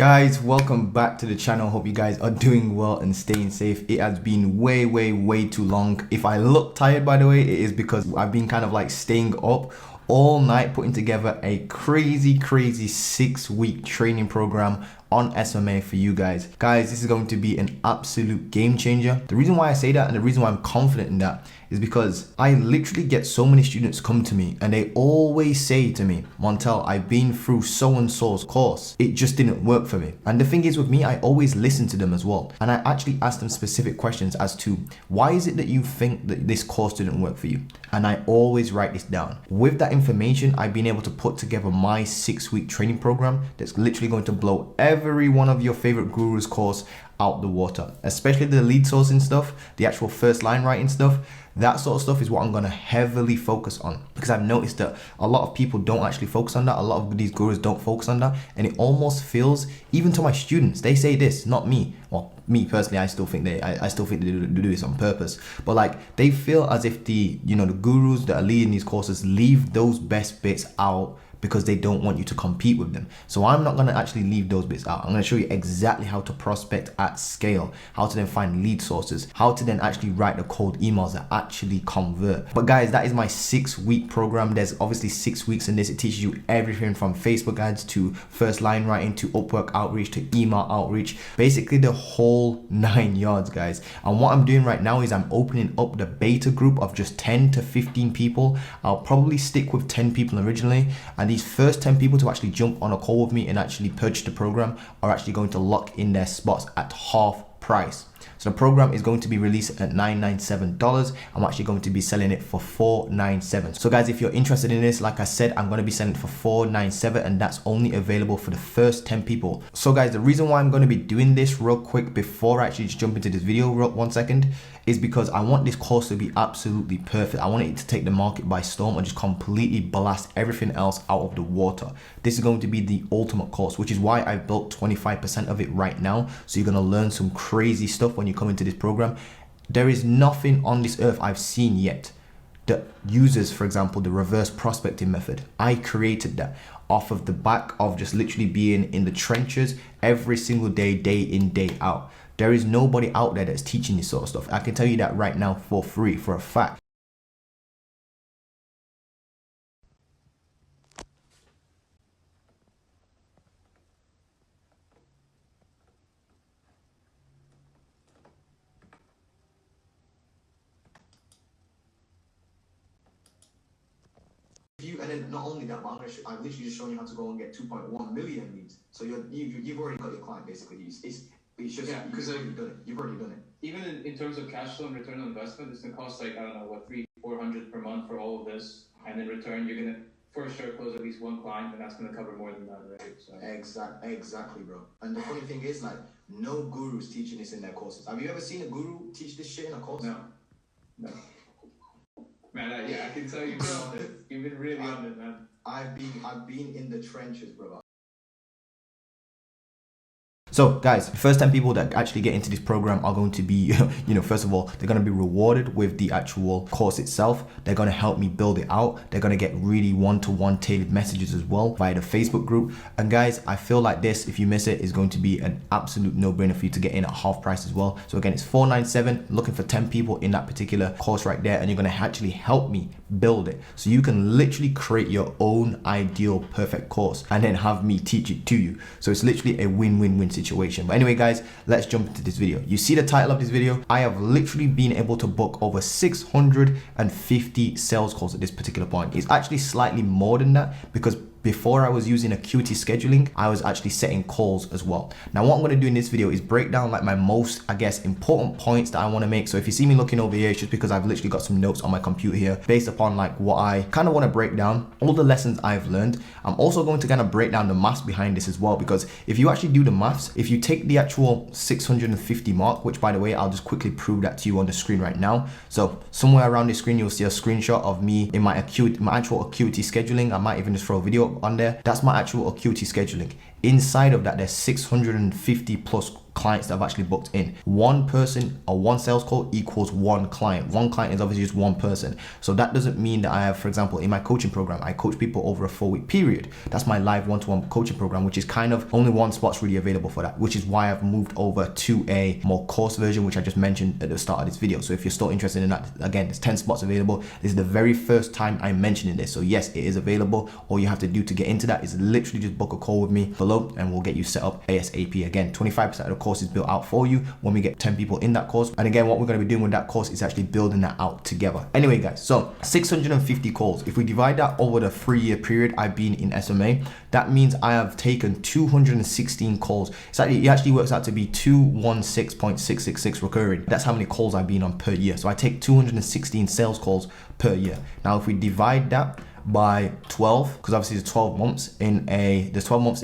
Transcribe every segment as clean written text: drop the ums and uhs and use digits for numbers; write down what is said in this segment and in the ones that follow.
Guys, welcome back to the channel. Hope you guys are doing well and staying safe. It has been way too long. If I look tired, by the way, it is because I've been kind of like staying up all night putting together a crazy 6-week training program on SMMA for you guys. Guys, this is going to be an absolute game changer. The reason why I say that and the reason why I'm confident in that is because I literally get so many students come to me and they always say to me, Montel, I've been through so-and-so's course. It just didn't work for me. And the thing is with me, I always listen to them as well. And I actually ask them specific questions as to why is it that you think that this course didn't work for you? And I always write this down. With that information, I've been able to put together my 6-week training program that's literally going to blow every one of your favorite gurus' course out the water, especially the lead sourcing stuff, the actual first line writing stuff. That sort of stuff is what I'm going to heavily focus on, because I've noticed that a lot of people don't actually focus on that. A lot of these gurus don't focus on that, and it almost feels, even to my students, they say this, not me. Well, me personally, I still think they do this on purpose, but like they feel as if the gurus that are leading these courses leave those best bits out because they don't want you to compete with them. So I'm not gonna actually leave those bits out. I'm gonna show you exactly how to prospect at scale, how to then find lead sources, how to then actually write the cold emails that actually convert. But guys, that is my 6-week program. There's obviously 6 weeks in this. It teaches you everything from Facebook ads to first line writing to Upwork outreach to email outreach, basically the whole 9 yards, guys. And what I'm doing right now is I'm opening up the beta group of just 10 to 15 people. I'll probably stick with 10 people originally, and these first 10 people to actually jump on a call with me and actually purchase the program are actually going to lock in their spots at half price. So the program is going to be released at $997. I'm actually going to be selling it for $497. So guys, if you're interested in this, like I said, I'm going to be selling it for $497, and that's only available for the first 10 people. So guys, the reason why I'm going to be doing this real quick before I actually just jump into this video, 1 second, is because I want this course to be absolutely perfect. I want it to take the market by storm and just completely blast everything else out of the water. This is going to be the ultimate course, which is why I built 25% of it right now. So you're going to learn some crazy stuff when you come into this program. There is nothing on this earth I've seen yet that uses, for example, the reverse prospecting method. I created that off of the back of just literally being in the trenches every single day, day in, day out. There is nobody out there that's teaching this sort of stuff. I can tell you that right now for free, for a fact. And then not only that, but I'm literally just showing you how to go and get 2.1 million leads. So you've already got your client basically. It's just, yeah, because you've already done it. Even in terms of cash flow and return on investment, it's gonna cost like, I don't know, what, $300-400 per month for all of this, and in return you're gonna for sure close at least one client, and that's gonna cover more than that, right? So Exactly, bro. And the funny thing is, like, no guru's teaching this in their courses. Have you ever seen a guru teach this shit in a course? No. Man, yeah, I can tell you've been on it. You've been really on it, man. I've been in the trenches, brother. So guys, the first 10 people that actually get into this program are going to be, first of all, they're going to be rewarded with the actual course itself. They're going to help me build it out. They're going to get really one-to-one tailored messages as well via the Facebook group. And guys, I feel like this, if you miss it, is going to be an absolute no-brainer for you to get in at half price as well. So again, it's $497, looking for 10 people in that particular course right there. And you're going to actually help me build it. So you can literally create your own ideal perfect course and then have me teach it to you. So it's literally a win-win-win situation. But anyway, guys, let's jump into this video. You see the title of this video. I have literally been able to book over 650 sales calls at this particular point. It's actually slightly more than that, because before I was using Acuity scheduling, I was actually setting calls as well. Now what I'm going to do in this video is break down like my most, I guess, important points that I want to make. So if you see me looking over here, it's just because I've literally got some notes on my computer here based upon like what I kind of want to break down, all the lessons I've learned. I'm also going to kind of break down the maths behind this as well, because if you actually do the maths, if you take the actual 650 mark, which by the way, I'll just quickly prove that to you on the screen right now. So somewhere around the screen, you'll see a screenshot of me in my actual Acuity scheduling. I might even just throw a video on there. That's my actual Acuity scheduling. Inside of that, there's 650 plus clients that I've actually booked in. One person or one sales call equals one client. One client is obviously just one person. So that doesn't mean that I have, for example, in my coaching program, I coach people over a 4-week period. That's my live one-to-one coaching program, which is kind of only one spot's really available for that, which is why I've moved over to a more course version, which I just mentioned at the start of this video. So if you're still interested in that, again, there's 10 spots available. This is the very first time I'm mentioning this. So yes, it is available. All you have to do to get into that is literally just book a call with me below and we'll get you set up ASAP. Again, 25% of the course is built out for you when we get 10 people in that course. And again, what we're going to be doing with that course is actually building that out together. Anyway, guys, so 650 calls. If we divide that over the 3-year period I've been in SMA, that means I have taken 216 calls. It actually works out to be 216.666 recurring. That's how many calls I've been on per year. So I take 216 sales calls per year. Now, if we divide that by 12, because obviously there's 12 months in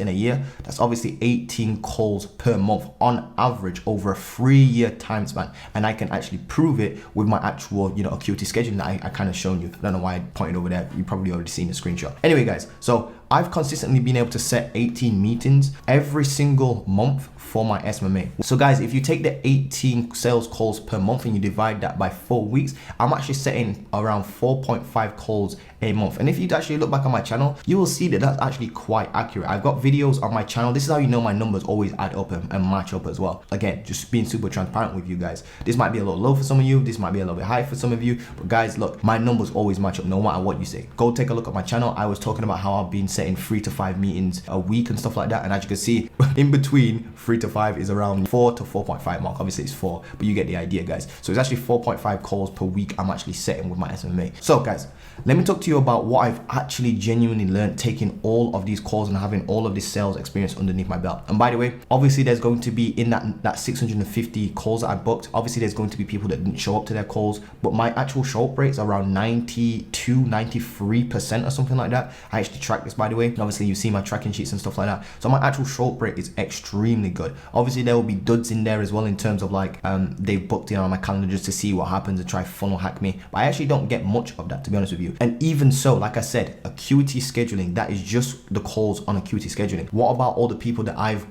a year, that's obviously 18 calls per month on average over a 3-year time span. And I can actually prove it with my actual, acuity scheduling that I kind of shown you. I don't know why I pointed over there. You probably already seen the screenshot. Anyway, guys, so I've consistently been able to set 18 meetings every single month for my SMMA. So guys, if you take the 18 sales calls per month and you divide that by 4 weeks, I'm actually setting around 4.5 calls a month. And if you actually look back on my channel, you will see that that's actually quite accurate. I've got videos on my channel. This is how you know my numbers always add up and match up as well. Again, just being super transparent with you guys. This might be a little low for some of you. This might be a little bit high for some of you. But guys, look, my numbers always match up no matter what you say. Go take a look at my channel. I was talking about how I've been setting 3 to 5 meetings a week and stuff like that. And as you can see, in between 3 to 5 is around 4 to 4.5 mark. Obviously it's 4, but you get the idea, guys. So it's actually 4.5 calls per week I'm actually setting with my SMMA. So guys, let me talk to you about what I've actually genuinely learned taking all of these calls and having all of this sales experience underneath my belt. And by the way, obviously there's going to be in that 650 calls that I booked, obviously there's going to be people that didn't show up to their calls, but my actual show up rate's around 93% or something like that. I actually track this, by the way. And obviously you see my tracking sheets and stuff like that. So my actual show up rate is extremely good. Obviously there will be duds in there as well in terms of like they've booked in on my calendar just to see what happens and try funnel hack me. But I actually don't get much of that, to be honest with you. And even so, like I said, acuity scheduling, that is just the calls on acuity scheduling. What about all the people that I've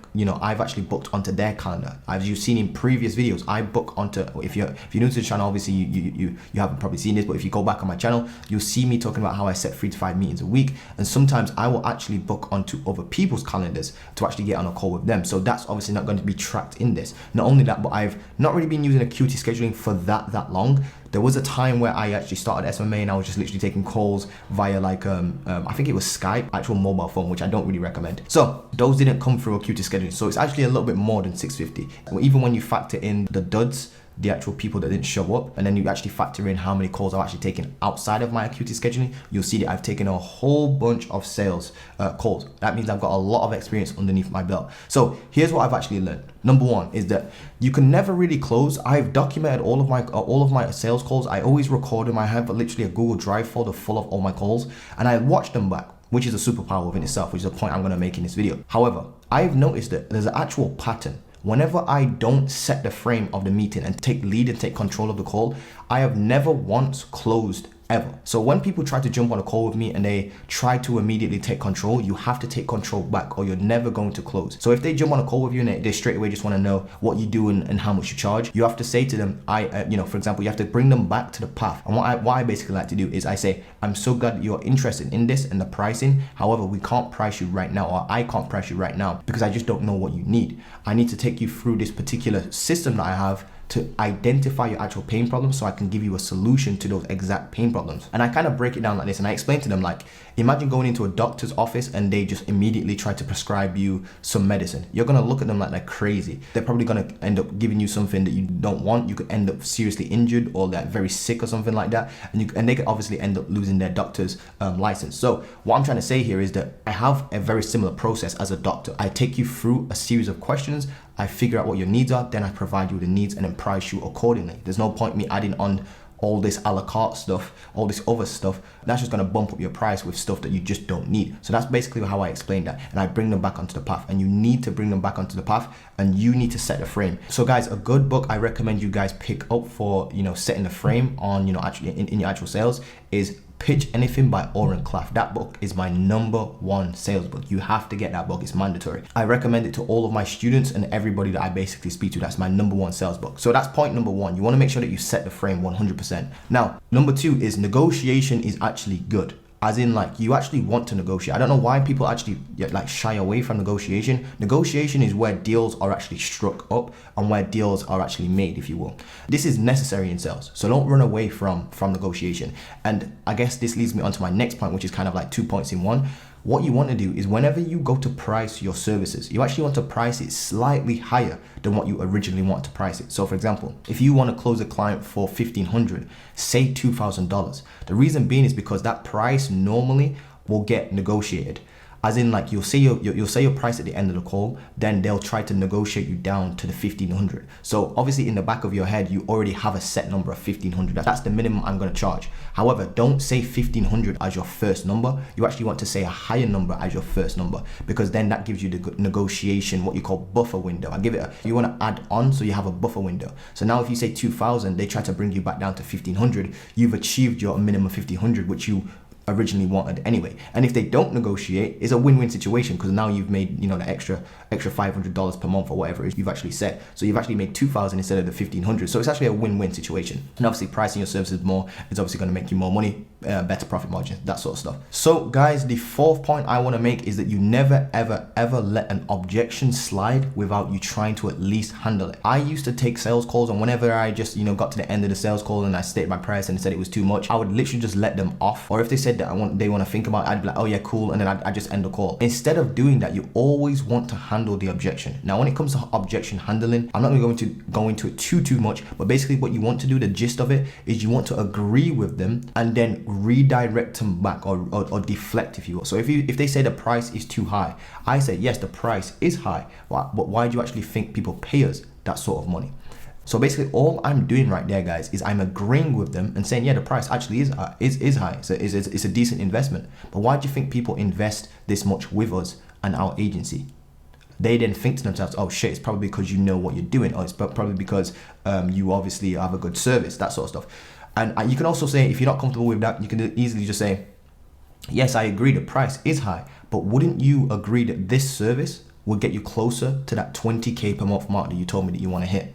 actually booked onto their calendar? As you've seen in previous videos, I book onto, if you're new to the channel, obviously you haven't probably seen this, but if you go back on my channel, you'll see me talking about how I set 3 to 5 meetings a week. And sometimes I will actually book onto other people's calendars to actually get on a call with them. So that's obviously not going to be tracked in this. Not only that, but I've not really been using acuity scheduling for that long. There was a time where I actually started SMMA and I was just literally taking calls via like, I think it was Skype, actual mobile phone, which I don't really recommend. So those didn't come through acuity scheduling. So it's actually a little bit more than 650. Even when you factor in the duds, the actual people that didn't show up, and then you actually factor in how many calls I've actually taken outside of my acuity scheduling, you'll see that I've taken a whole bunch of sales calls. That means I've got a lot of experience underneath my belt. So here's what I've actually learned. Number one is that you can never really close. I've documented all of my sales calls. I always record them. I have literally a Google Drive folder full of all my calls, and I watch them back, which is a superpower within itself, which is a point I'm going to make in this video. However, I've noticed that there's an actual pattern. Whenever I don't set the frame of the meeting and take lead and take control of the call, I have never once closed ever. So when people try to jump on a call with me and they try to immediately take control, you have to take control back or you're never going to close. So if they jump on a call with you and they straight away just want to know what you do and how much you charge, you have to say to them, for example, you have to bring them back to the path. And what I basically like to do is I say, I'm so glad that you're interested in this and the pricing. However, we can't price you right now, or I can't price you right now because I just don't know what you need. I need to take you through this particular system that I have to identify your actual pain problems so I can give you a solution to those exact pain problems. And I kind of break it down like this, and I explain to them, like, imagine going into a doctor's office and they just immediately try to prescribe you some medicine. You're gonna look at them like they're crazy. They're probably gonna end up giving you something that you don't want. You could end up seriously injured or like very sick or something like that, and they could obviously end up losing their doctor's license. So what I'm trying to say here is that I have a very similar process as a doctor. I take you through a series of questions, I figure out what your needs are, then I provide you with the needs and then price you accordingly. There's no point me adding on all this a la carte stuff, all this other stuff. That's just gonna bump up your price with stuff that you just don't need. So that's basically how I explain that. And I bring them back onto the path, and you need to bring them back onto the path, and you need to set the frame. So guys, a good book I recommend you guys pick up for, setting the frame on, actually in your actual sales is Pitch Anything by Oren Klaff. That book is my #1 sales book. You have to get that book. It's mandatory. I recommend it to all of my students and everybody that I basically speak to. That's my #1 sales book. So that's point number 1. You want to make sure that you set the frame 100%. Now, number 2 is negotiation is actually good. As in, like, you actually want to negotiate. I don't know why people actually like shy away from negotiation. Negotiation is where deals are actually struck up and where deals are actually made, if you will. This is necessary in sales, so don't run away from negotiation. And I guess this leads me on to my next point, which is kind of like 2 points in one. What you want to do is whenever you go to price your services, you actually want to price it slightly higher than what you originally want to price it. So for example, if you want to close a client for $1,500, say $2,000. The reason being is because that price normally will get negotiated. As in, like, you'll say your price at the end of the call, then they'll try to negotiate you down to the 1,500. So obviously in the back of your head, you already have a set number of 1,500. That's the minimum I'm going to charge. However, don't say 1,500 as your first number. You actually want to say a higher number as your first number, because then that gives you the negotiation, what you call buffer window. You want to add on, so you have a buffer window. So now if you say 2,000, they try to bring you back down to 1,500. You've achieved your minimum 1,500, which you originally wanted anyway. And if they don't negotiate, it's a win-win situation, because now you've made, you know, the extra $500 per month or whatever it is you've actually set. So you've actually made 2,000 instead of the 1,500. So it's actually a win-win situation. And obviously pricing your services more is obviously going to make you more money, better profit margins, that sort of stuff. So guys, the 4th point I want to make is that you never ever let an objection slide without you trying to at least handle it. I used to take sales calls, and whenever I just, you know, got to the end of the sales call and I stated my price and said it was too much, I would literally just let them off. Or if they said that they want to think about it, I'd be like, oh yeah, cool, and then I just end the call. Instead of doing that, you always want to handle the objection. Now when it comes to objection handling, I'm not going to go into it too much, but basically what you want to do, the gist of it, is you want to agree with them and then redirect them back, or deflect, if you will. So if they say the price is too high, I say yes, the price is high, but why do you actually think people pay us that sort of money? So basically all I'm doing right there, guys, is I'm agreeing with them and saying, yeah, the price actually is high. So it's a decent investment. But why do you think people invest this much with us and our agency? They then think to themselves, oh shit, it's probably because you know what you're doing, or it's probably because you obviously have a good service, that sort of stuff. And you can also say, if you're not comfortable with that, you can easily just say, yes, I agree, the price is high, but wouldn't you agree that this service will get you closer to that 20K per month mark that you told me that you want to hit?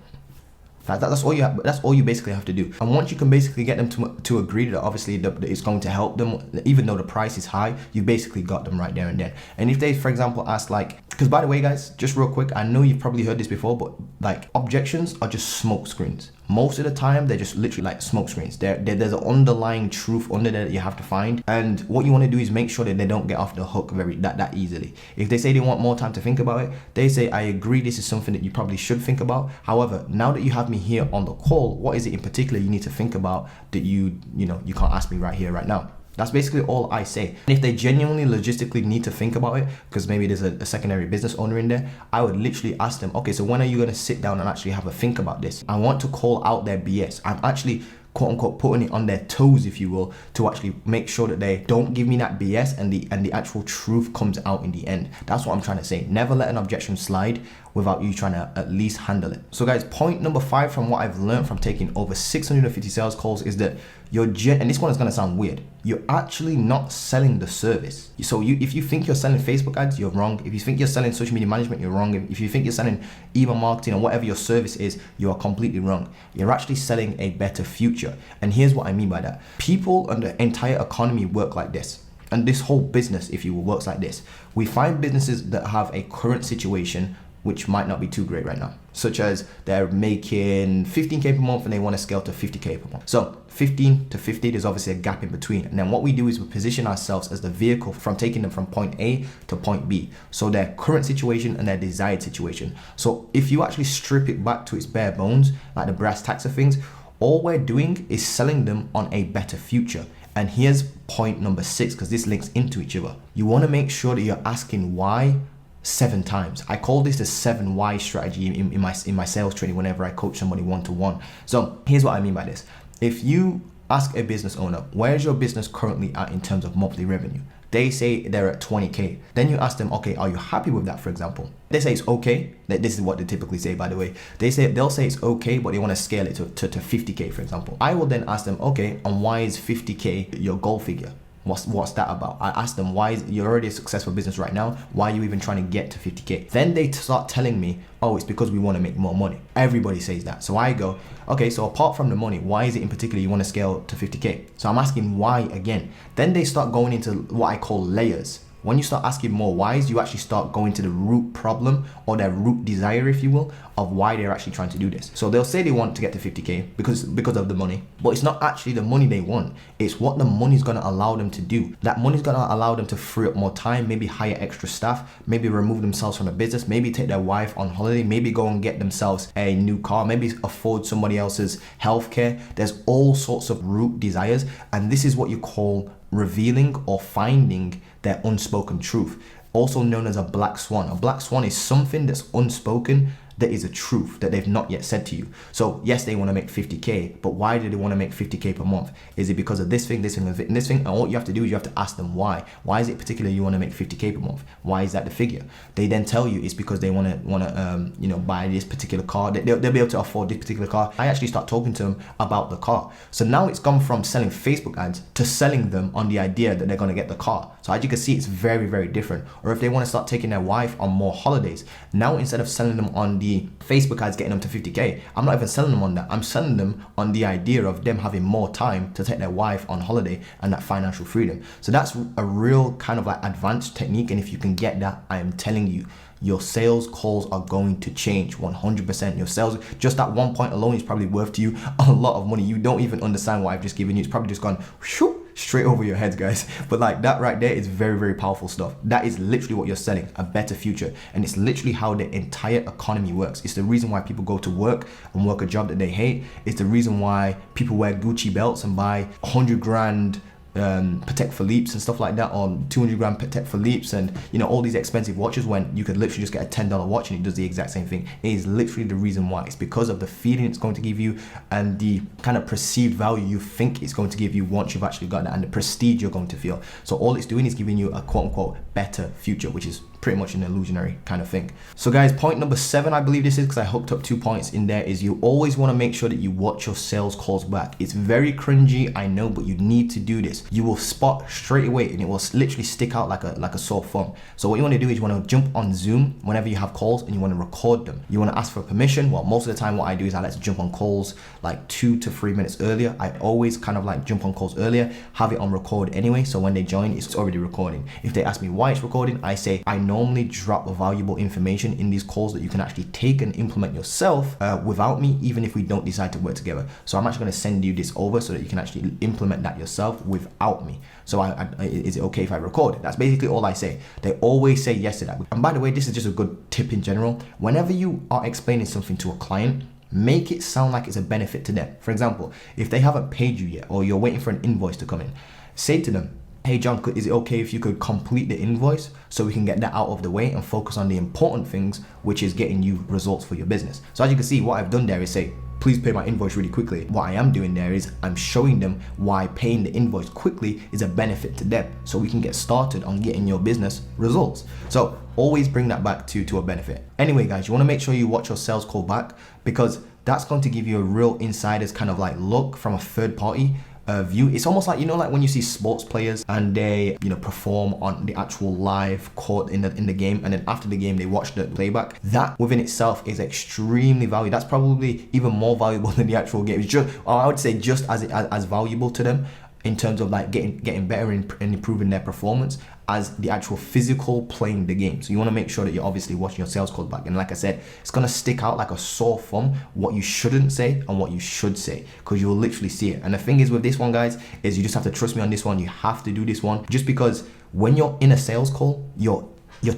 That's all you have. That's all you basically have to do. And once you can basically get them to agree that obviously that it's going to help them, even though the price is high, you basically got them right there and then. And if they, for example, ask like, because by the way, guys, just real quick, I know you've probably heard this before, but like objections are just smoke screens. Most of the time, they're just literally like smoke screens. There's an underlying truth under there that you have to find. And what you want to do is make sure that they don't get off the hook that easily. If they say they want more time to think about it, they say, I agree, this is something that you probably should think about. However, now that you have me here on the call, what is it in particular you need to think about that you can't ask me right here, right now? That's basically all I say. And if they genuinely logistically need to think about it, because maybe there's a secondary business owner in there, I would literally ask them, okay, so when are you going to sit down and actually have a think about this? I want to call out their BS. I'm actually quote unquote putting it on their toes, if you will, to actually make sure that they don't give me that BS and the actual truth comes out in the end. That's what I'm trying to say. Never let an objection slide without you trying to at least handle it. So guys, point number 5 from what I've learned from taking over 650 sales calls is that and this one is going to sound weird, you're actually not selling the service. So if you think you're selling Facebook ads, you're wrong. If you think you're selling social media management, you're wrong. If you think you're selling email marketing or whatever your service is, you are completely wrong. You're actually selling a better future. And here's what I mean by that. People and the entire economy work like this. And this whole business, if you will, works like this. We find businesses that have a current situation which might not be too great right now, such as they're making 15K per month and they want to scale to 50K per month. So 15 to 50, there's obviously a gap in between. And then what we do is we position ourselves as the vehicle from taking them from point A to point B. So their current situation and their desired situation. So if you actually strip it back to its bare bones, like the brass tacks of things, all we're doing is selling them on a better future. And here's point number 6, because this links into each other. You want to make sure that you're asking why 7 times. I call this the 7 why strategy in my sales training whenever I coach somebody one-to-one. So here's what I mean by this. If you ask a business owner, where's your business currently at in terms of monthly revenue? They say they're at 20K. Then you ask them, okay, are you happy with that, for example? They say it's okay. This is what they typically say, by the way. They'll say it's okay, but they want to scale it to 50K, for example. I will then ask them, okay, and why is 50K your goal figure? What's that about? I ask them, why is you're already a successful business right now? Why are you even trying to get to 50K? Then they start telling me, oh, it's because we want to make more money. Everybody says that. So I go, okay, so apart from the money, why is it in particular you want to scale to 50K? So I'm asking why again. Then they start going into what I call layers. When you start asking more whys, you actually start going to the root problem or their root desire, if you will, of why they're actually trying to do this. So they'll say they want to get to 50K because of the money, but it's not actually the money they want. It's what the money's going to allow them to do. That money's going to allow them to free up more time, maybe hire extra staff, maybe remove themselves from the business, maybe take their wife on holiday, maybe go and get themselves a new car, maybe afford somebody else's healthcare. There's all sorts of root desires, and this is what you call revealing or finding their unspoken truth, also known as a black swan. A black swan is something that's unspoken, that is a truth that they've not yet said to you. So yes, they want to make 50K, but why do they want to make 50K per month? Is it because of this thing, this thing, and this thing? And what you have to do is you have to ask them why. Why is it particularly you want to make 50K per month? Why is that the figure? They then tell you it's because they want to buy this particular car. They'll be able to afford this particular car. I actually start talking to them about the car. So now it's gone from selling Facebook ads to selling them on the idea that they're going to get the car. So as you can see, it's very, very different. Or if they want to start taking their wife on more holidays, now instead of selling them on the Facebook ads getting them to 50K, I'm not even selling them on that. I'm selling them on the idea of them having more time to take their wife on holiday and that financial freedom. So that's a real kind of like advanced technique. And if you can get that, I am telling you, your sales calls are going to change 100%. Your sales, just that one point alone is probably worth to you a lot of money. You don't even understand what I've just given you. It's probably just gone whoosh, straight over your heads, guys. But like that right there is very, very powerful stuff. That is literally what you're selling, a better future. And it's literally how the entire economy works. It's the reason why people go to work and work a job that they hate. It's the reason why people wear Gucci belts and buy 100 grand Patek Philippe's and stuff like that, or 200 grand Patek Philippe's, and all these expensive watches, when you could literally just get a $10 watch and it does the exact same thing. It is literally the reason why. It's because of the feeling it's going to give you and the kind of perceived value you think it's going to give you once you've actually got that, and the prestige you're going to feel. So all it's doing is giving you a quote unquote better future, which is pretty much an illusionary kind of thing. So guys, point number 7, I believe this is, because I hooked up 2 points in there, is you always want to make sure that you watch your sales calls back. It's very cringy, I know, but you need to do this. You will spot straight away and it will literally stick out like a sore thumb. So what you want to do is you want to jump on Zoom whenever you have calls and you want to record them. You want to ask for permission. Well, most of the time what I do is I like to jump on calls like 2 to 3 minutes earlier. I always kind of like jump on calls earlier, have it on record anyway, so when they join, it's already recording. If they ask me why it's recording, I say I normally drop valuable information in these calls that you can actually take and implement yourself without me, even if we don't decide to work together. So I'm actually going to send you this over so that you can actually implement that yourself without me. So is it okay if I record? That's basically all I say. They always say yes to that. And by the way, this is just a good tip in general. Whenever you are explaining something to a client, make it sound like it's a benefit to them. For example, if they haven't paid you yet, or you're waiting for an invoice to come in, say to them, hey John, is it okay if you could complete the invoice so we can get that out of the way and focus on the important things, which is getting you results for your business? So as you can see, what I've done there is say, please pay my invoice really quickly. What I am doing there is I'm showing them why paying the invoice quickly is a benefit to them, so we can get started on getting your business results. So always bring that back to a benefit. Anyway, guys, you want to make sure you watch your sales call back, because that's going to give you a real insider's kind of like look from a third party view. It's almost like, like when you see sports players and they perform on the actual live court in the game, and then after the game they watch the playback. That within itself is extremely valuable. That's probably even more valuable than the actual game. It's just, or I would say just as valuable to them in terms of like getting better and improving their performance as the actual physical playing the game. So you want to make sure that you're obviously watching your sales call back. And like I said, it's going to stick out like a sore thumb what you shouldn't say and what you should say, because you'll literally see it. And the thing is with this one, guys, is you just have to trust me on this one. You have to do this one, just because when you're in a sales call, you're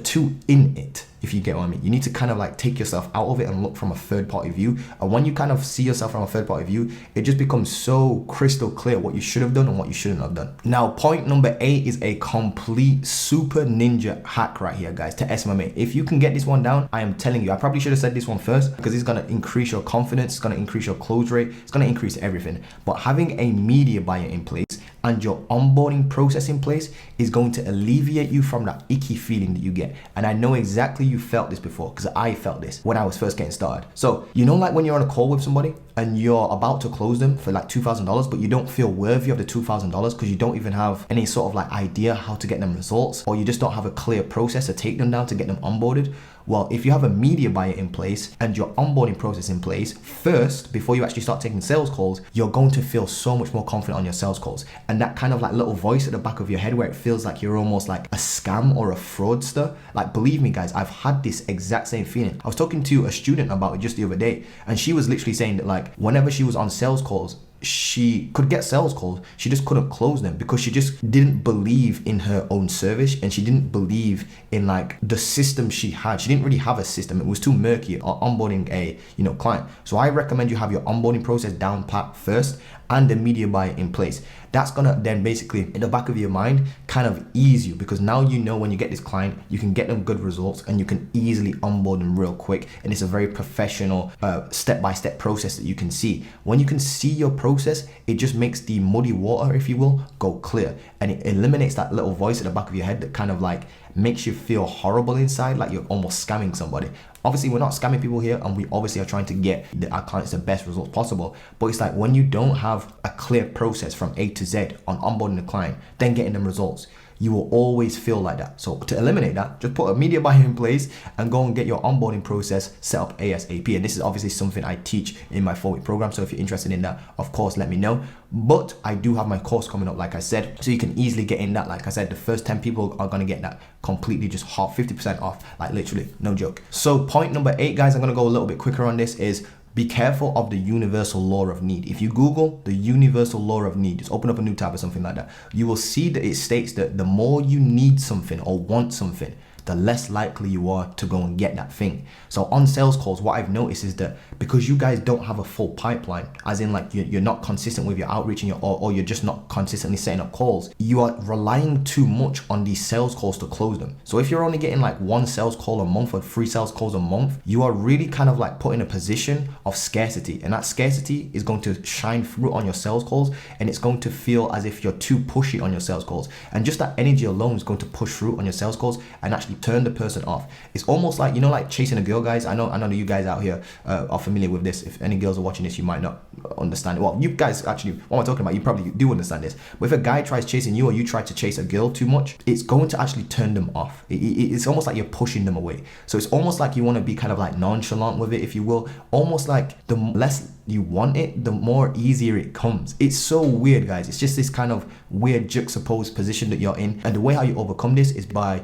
too in it, if you get what I mean. You need to kind of like take yourself out of it and look from a third party view. And when you kind of see yourself from a third party view, it just becomes so crystal clear what you should have done and what you shouldn't have done. Now, point number 8 is a complete super ninja hack right here, guys, to SMMA. If you can get this one down, I am telling you, I probably should have said this one first, because it's going to increase your confidence, it's going to increase your close rate, it's going to increase everything. But having a media buyer in place and your onboarding process in place is going to alleviate you from that icky feeling that you get. And I know exactly you felt this before, because I felt this when I was first getting started. So, you know, like when you're on a call with somebody and you're about to close them for like $2,000, but you don't feel worthy of the $2,000 because you don't even have any sort of like idea how to get them results, or you just don't have a clear process to take them down to get them onboarded. Well, if you have a media buyer in place and your onboarding process in place first, before you actually start taking sales calls, you're going to feel so much more confident on your sales calls. And that kind of like little voice at the back of your head where it feels like you're almost like a scam or a fraudster. Like, believe me guys, I've had this exact same feeling. I was talking to a student about it just the other day, and she was literally saying that like whenever she was on sales calls, she could get sales calls, she just couldn't close them because she just didn't believe in her own service, and she didn't believe in like the system she had. She didn't really have a system. It was too murky onboarding a client. So I recommend you have your onboarding process down pat first and the media buyer in place. That's gonna then basically in the back of your mind kind of ease you, because now you know when you get this client, you can get them good results and you can easily onboard them real quick. And it's a very professional step-by-step process that you can see. When you can see your process, it just makes the muddy water, if you will, go clear, and it eliminates that little voice at the back of your head that kind of like makes you feel horrible inside, like you're almost scamming somebody. Obviously, we're not scamming people here, and we obviously are trying to get our clients the best results possible. But it's like when you don't have a clear process from A to Z on onboarding the client, then getting them results, you will always feel like that. So to eliminate that, just put a media buyer in place and go and get your onboarding process set up ASAP. And this is obviously something I teach in my 4-week program. So if you're interested in that, of course, let me know. But I do have my course coming up, like I said, so you can easily get in that. Like I said, the first 10 people are going to get that completely just half, 50% off, like literally, no joke. So point number 8, guys, I'm going to go a little bit quicker on this, is be careful of the universal law of need. If you Google the universal law of need, just open up a new tab or something like that, you will see that it states that the more you need something or want something, the less likely you are to go and get that thing. So on sales calls, what I've noticed is that because you guys don't have a full pipeline, as in like you're not consistent with your outreach and or you're just not consistently setting up calls, you are relying too much on these sales calls to close them. So if you're only getting like 1 sales call a month or 3 sales calls a month, you are really kind of like put in a position of scarcity, and that scarcity is going to shine through on your sales calls, and it's going to feel as if you're too pushy on your sales calls, and just that energy alone is going to push through on your sales calls and actually turn the person off. It's almost like, you know, like chasing a girl, guys. I know that you guys out here are familiar with this. If any girls are watching this, you might not understand it. Well, you guys actually, what I'm talking about, you probably do understand this. But if a guy tries chasing you, or you try to chase a girl too much, it's going to actually turn them off. It's almost like you're pushing them away. So it's almost like you want to be kind of like nonchalant with it, if you will. Almost like the less you want it, the more easier it comes. It's so weird, guys. It's just this kind of weird juxtaposed position that you're in. And the way how you overcome this is by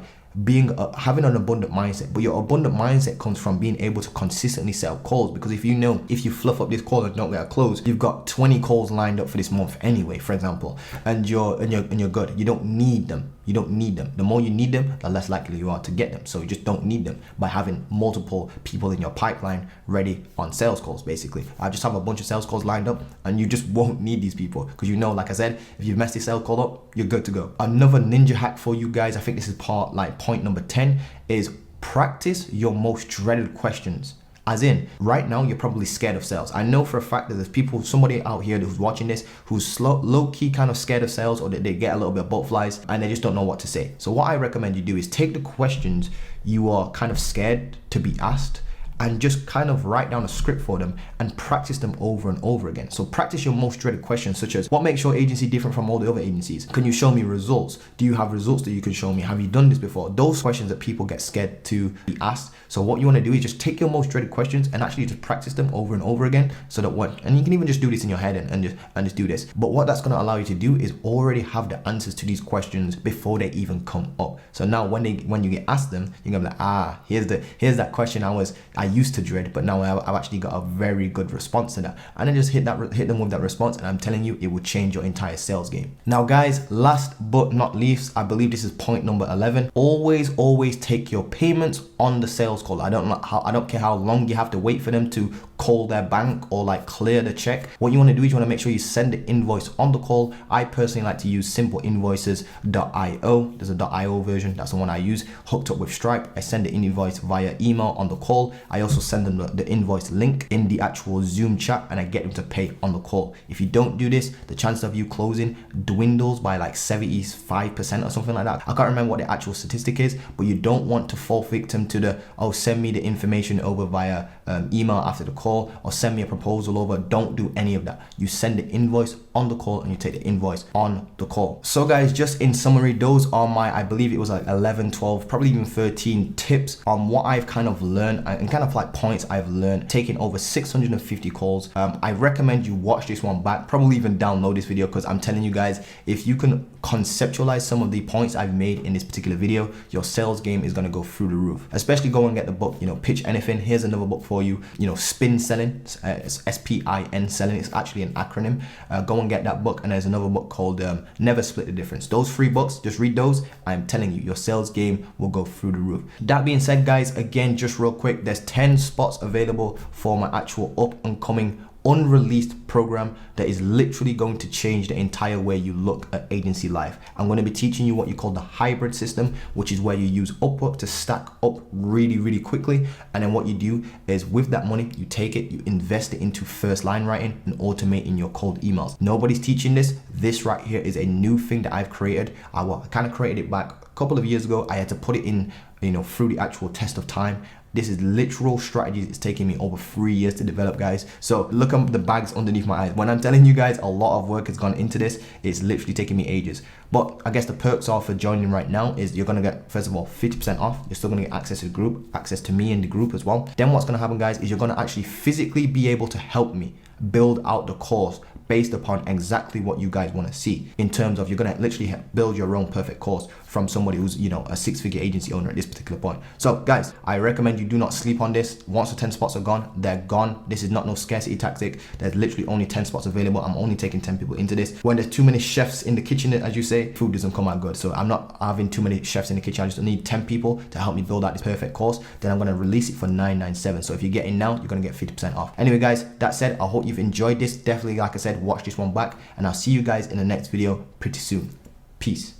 having an abundant mindset. But your abundant mindset comes from being able to consistently set up calls, because if you fluff up this call and don't get a close, you've got 20 calls lined up for this month anyway, for example, and you're good. You don't need them. The more you need them, the less likely you are to get them. So you just don't need them by having multiple people in your pipeline ready on sales calls. Basically, I just have a bunch of sales calls lined up, and you just won't need these people, because you know, like I said, if you mess this sales call up, you're good to go. Another ninja hack for you guys, I think this is point number 10, is practice your most dreaded questions. As in, right now, you're probably scared of sales. I know for a fact that there's somebody out here who's watching this who's low-key kind of scared of sales, or that they get a little bit of butterflies and they just don't know what to say. So what I recommend you do is take the questions you are kind of scared to be asked, and just kind of write down a script for them and practice them over and over again. So practice your most dreaded questions, such as, what makes your agency different from all the other agencies? Can you show me results? Do you have results that you can show me? Have you done this before? Those questions that people get scared to be asked. So what you want to do is just take your most dreaded questions and actually just practice them over and over again, so that and you can even just do this in your head and just do this. But what that's going to allow you to do is already have the answers to these questions before they even come up. So now when you get asked them, you're gonna be like, here's that question I used to dread, but now I've actually got a very good response to that. And then just hit them with that response, and I'm telling you, it will change your entire sales game. Now guys, last but not least, I believe this is point number 11. Always take your payments on the sales call. I don't care how long you have to wait for them to call their bank or like clear the check. What you want to do is you want to make sure you send the invoice on the call. I personally like to use simpleinvoices.io. There's a .io version, that's the one I use, hooked up with Stripe. I send the invoice via email on the call. I I also send them the invoice link in the actual Zoom chat, and I get them to pay on the call. If you don't do this, the chance of you closing dwindles by like 75% or something like that. I can't remember what the actual statistic is, but you don't want to fall victim to the, oh, send me the information over via email after the call, or send me a proposal over. Don't do any of that. You send the invoice on the call and you take the invoice on the call. So guys, just in summary, those are my, I believe it was like 11, 12, probably even 13 tips on what I've kind of learned and kind of like points I've learned taking over 650 calls. I recommend you watch this one back, probably even download this video, because I'm telling you guys, if you can conceptualize some of the points I've made in this particular video, your sales game is going to go through the roof. Especially go and get the book, you know, Pitch Anything. Here's another book for you, you know, Spin Selling, it's SPIN Selling, it's actually an acronym. Go and get that book, and there's another book called Never Split the Difference. Those 3 books, just read those. I'm telling you, your sales game will go through the roof. That being said, guys, again, just real quick, there's 10 spots available for my actual up and coming unreleased program that is literally going to change the entire way you look at agency life. I'm going to be teaching you what you call the hybrid system, which is where you use Upwork to stack up really quickly, and then what you do is with that money, you take it, you invest it into first line writing and automating your cold emails. Nobody's teaching this. This right here is a new thing that I've created. I kind of created it back a couple of years ago. I had to put it in, you know, through the actual test of time. This is literal strategies. It's taking me over 3 years to develop, guys. So look at the bags underneath my eyes. When I'm telling you guys, a lot of work has gone into this. It's literally taking me ages. But I guess the perks are for joining right now is you're gonna get, first of all, 50% off. You're still gonna get access to the group, access to me in the group as well. Then what's gonna happen, guys, is you're gonna actually physically be able to help me build out the course based upon exactly what you guys want to see, in terms of you're going to literally build your own perfect course from somebody who's, you know, a 6-figure agency owner at this particular point. So guys, I recommend you do not sleep on this. Once the 10 spots are gone, they're gone. This is not no scarcity tactic. There's literally only 10 spots available. I'm only taking 10 people into this. When there's too many chefs in the kitchen, as you say, food doesn't come out good. So I'm not having too many chefs in the kitchen. I just need 10 people to help me build out this perfect course. Then I'm going to release it for $997. So if you get in now, you're going to get 50% off. Anyway, guys, that said, I hope you've enjoyed this. Definitely, like I said, watch this one back, and I'll see you guys in the next video pretty soon. Peace.